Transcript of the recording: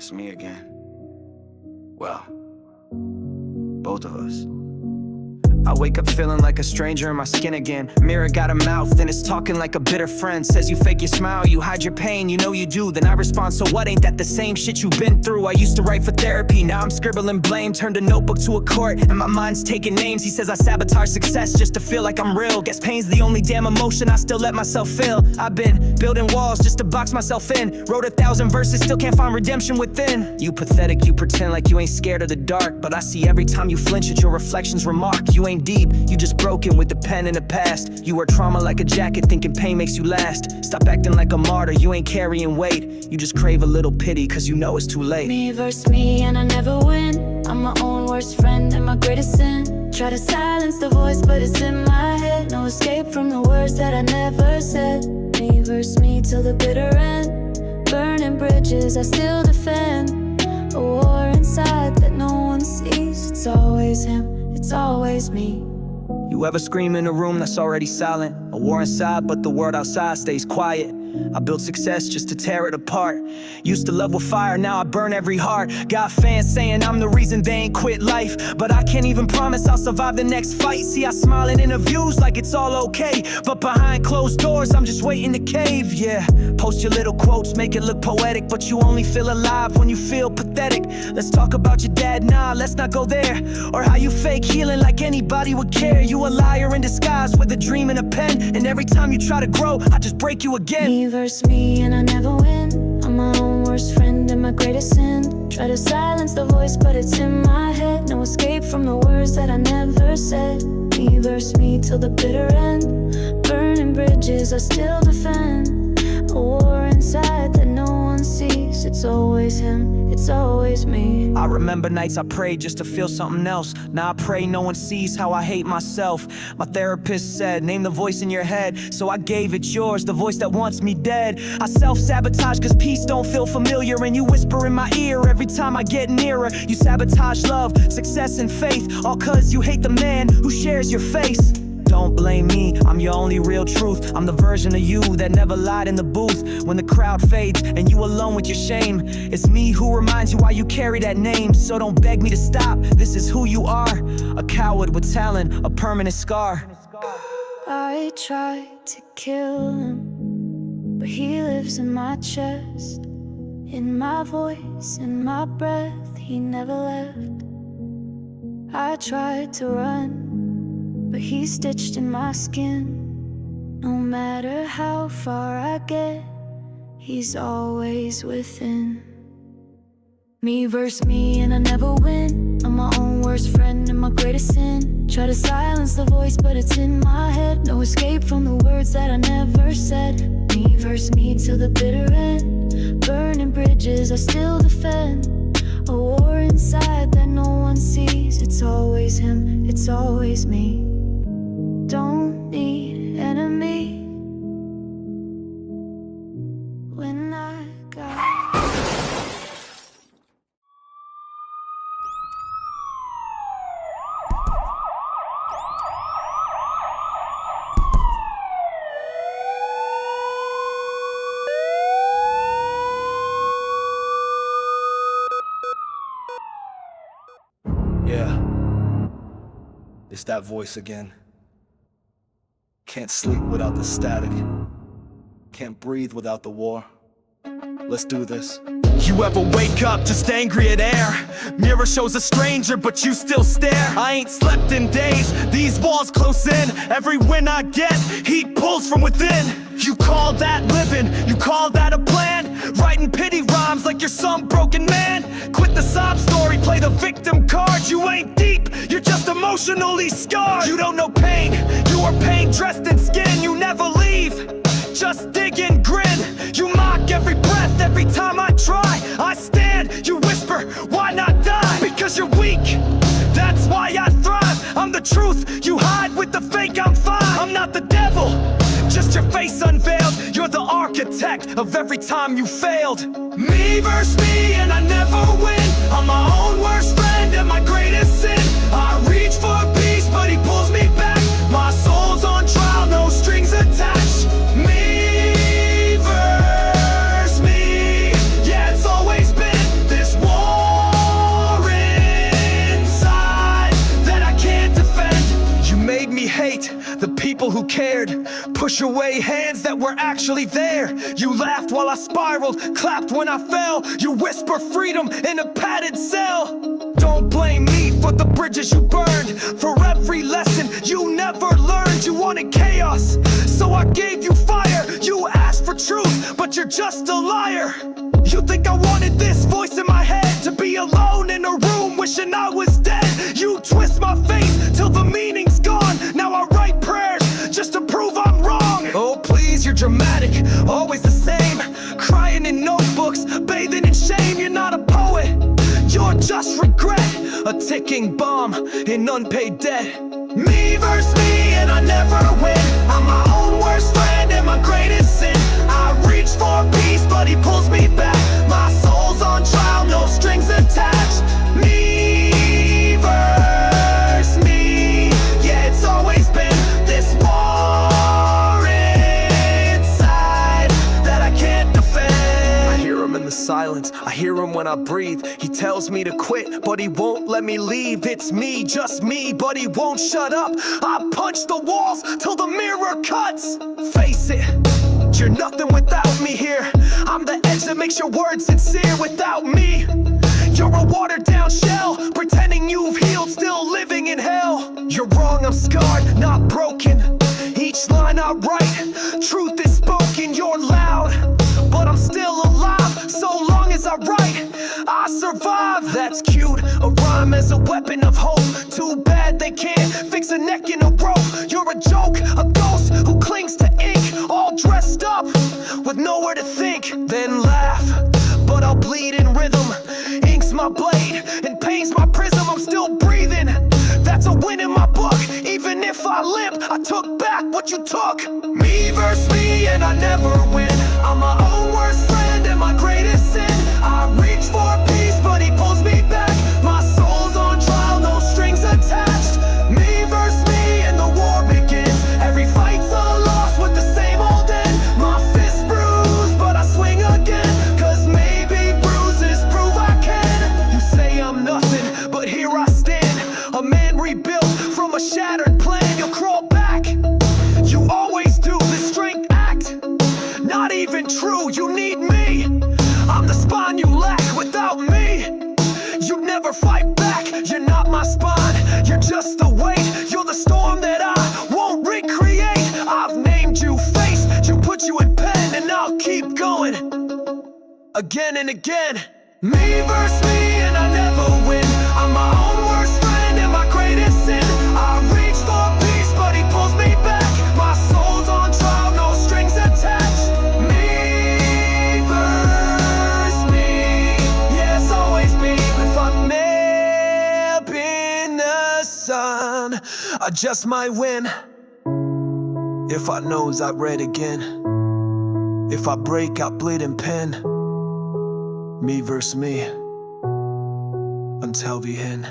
It's me again. Well, both of us. I wake up feeling like a stranger in my skin again. Mirror got a mouth and it's talking like a bitter friend. Says you fake your smile, you hide your pain, you know you do. Then I respond, so what, ain't that the same shit you've been through? I used to write for therapy, now I'm scribbling blame. Turned a notebook to a court and my mind's taking names. He says I sabotage success just to feel like I'm real. Guess pain's the only damn emotion I still let myself feel. I've been building walls just to box myself in. Wrote 1,000 verses, still can't find redemption within. You pathetic, you pretend like you ain't scared of the dark, but I see every time you flinch at your reflections remark. You ain't deep, you just broken with the pen in the past. You wear trauma like a jacket, thinking pain makes you last. Stop acting like a martyr, you ain't carrying weight. You just crave a little pity, cause you know it's too late. Me versus me and I never win. I'm my own worst friend and my greatest sin. Try to silence the voice but it's in my head. No escape from the words that I never said. Me versus me till the bitter end. Burning bridges I still defend. A war inside that no one sees. It's always him, it's always me. You ever scream in a room that's already silent? A war inside, but the world outside stays quiet. I built success just to tear it apart. Used to love with fire, now I burn every heart. Got fans saying I'm the reason they ain't quit life, but I can't even promise I'll survive the next fight. See, I smile in interviews like it's all okay, but behind closed doors I'm just waiting to cave, yeah. Post your little quotes, make it look poetic, but you only feel alive when you feel pathetic. Let's talk about your dad, nah, let's not go there. Or how you fake healing like anybody would care. You a liar in disguise with a dream and a pen, and every time you try to grow, I just break you again. Me versus me and I never win. I'm my own worst friend and my greatest sin. Try to silence the voice but it's in my head. No escape from the words that I never said. Me versus me till the bitter end. Burning bridges I still defend. A war inside that no one sees. It's always him, it's always me. I remember nights I prayed just to feel something else. Now I pray no one sees how I hate myself. My therapist said, name the voice in your head. So I gave it yours, the voice that wants me dead. I self-sabotage cause peace don't feel familiar, and you whisper in my ear every time I get nearer. You sabotage love, success and faith, all cause you hate the man who shares your face. Don't blame me, I'm your only real truth. I'm the version of you that never lied in the booth. When the crowd fades and you alone with your shame, it's me who reminds you why you carry that name. So don't beg me to stop, this is who you are. A coward with talent, a permanent scar. I tried to kill him, but he lives in my chest. In my voice, in my breath, he never left. I tried to run, but he's stitched in my skin. No matter how far I get, he's always within. Me versus me and I never win. I'm my own worst friend and my greatest sin. Try to silence the voice but it's in my head. No escape from the words that I never said. Me versus me till the bitter end. Burning bridges I still defend. A war inside that no one sees. It's always him, it's always me. Don't need enemy when I got. Yeah, it's that voice again. Can't sleep without the static. Can't breathe without the war. Let's do this. You ever wake up just angry at air? Mirror shows a stranger but you still stare. I ain't slept in days, these walls close in. Every win I get, heat pulls from within. You call that living, you call that a plan? Writing pity rhymes like you're some broken man. Quit the sob story, play the victim card. You ain't deep, you're just emotionally scarred. You don't know pain, you are pain dressed in skin. You never leave, just dig and grin. You mock every breath, every time I try. I stand, you whisper, why not die? Because you're weak, that's why I thrive. I'm the truth, you hide with the fake, I'm fine. I'm not the devil, just your face unveiled. You're the architect of every time you failed. Me versus me and I never win. I'm my own worst friend and my greatest sin. I reach for peace but he pulls me back. My soul's on trial, no strings attached. Me versus me, yeah, it's always been this Push away hands that were actually there. You laughed while I spiraled, clapped when I fell. You whisper freedom in a padded cell. Don't blame me for the bridges you burned, for every lesson you never learned. You wanted chaos, so I gave you fire. You asked for truth, but you're just a liar. You think I wanted this voice in my head, to be alone in a room wishing I was dead. You twist my faith till the meaning's gone. Now I write prayers just to prove I'm wrong. Oh please, you're dramatic, always the same. Crying in notebooks, bathing in shame. You're not a poet, you're just regret. A ticking bomb in unpaid debt. Me versus me, and I never win. I'm my own worst friend and my greatest sin. I reach for peace, but he pulls me back. My soul's on trial, no strings attached. Me versus me, yeah, it's always been this war inside that I can't defend. I hear him in the silence, I hear him when I breathe. He tells me to quit, but he won't let me leave. It's me, just me, but he won't shut up. I punch the walls till the mirror cuts. Face it, you're nothing without me here. I'm the edge that makes your words sincere. Without me, you're a watered down shell, pretending you've healed, still living in hell. You're wrong, I'm scarred, not broken. Each line I write, truth is spoken. You're loud, but I'm still alive. So long as I write, I survive. That's cute, a rhyme as a weapon of hope. Too bad they can't fix a neck in a rope. You're a joke, a ghost who clings to ink, all dressed up with nowhere to think. Then laugh, but I'll bleed in rhythm. Ink's my blade and pain's my prism. I'm still breathing, that's a win in my book. Even if I limp, I took back what you took. Me versus me, and I never win. I'm my own worst friend and my greatest sin. I reach for peace, but he pulls me back. My soul's on trial, no strings attached. Me versus me, and the war begins. Every fight's a loss with the same old end. My fist bruised, but I swing again. Cause maybe bruises prove I can. You say I'm nothing, but here I stand. A man rebuilt from a shattered plan. You'll crawl back, you always do. This strength act, not even true. You need me, I'm the spine you lack. Without me, you never fight back. You're not my spine, you're just the weight. You're the storm that I won't recreate. I've named you face, you put you in pen, and I'll keep going again and again. Me versus me, and I never win. I'm my own worst friend and my greatest sin. I reach for peace, but he pulls me back. My soul's on trial, no strings attached. Me versus me, yeah, it's always me. If I'm up in the sun, I just might win. If I nose, I read again. If I break, I bleed and pen. Me versus me, until the end.